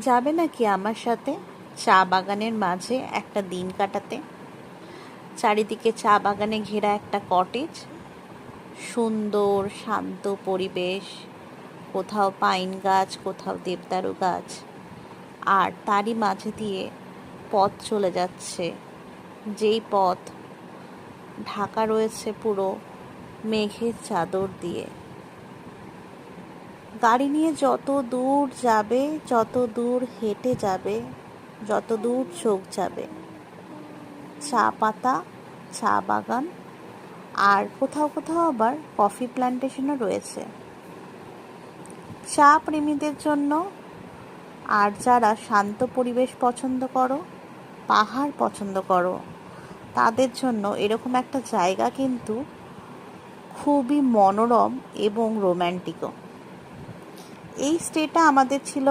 যাবে নাকি আমার সাথে চা বাগানের মাঝে একটা দিন কাটাতে? চারিদিকে চা বাগানে ঘেরা একটা কটেজ, সুন্দর শান্ত পরিবেশ, কোথাও পাইন গাছ, কোথাও দেবদারু গাছ, আর তারই মাঝে দিয়ে পথ চলে যাচ্ছে, যেই পথ ঢাকা রয়েছে পুরো মেঘের চাদর দিয়ে। গাড়ি নিয়ে যত দূর যাবে, যত দূর হেঁটে যাবে, যত দূর চোখ যাবে, চা পাতা, চা বাগান, আর কোথাও কোথাও আবার কফি প্ল্যান্টেশনও রয়েছে। চা প্রেমীদের জন্য, আর যারা শান্ত পরিবেশ পছন্দ করো, পাহাড় পছন্দ করো, তাদের জন্য এরকম একটা জায়গা কিন্তু খুবই মনোরম এবং রোম্যান্টিকও। এই স্টেটা আমাদের ছিল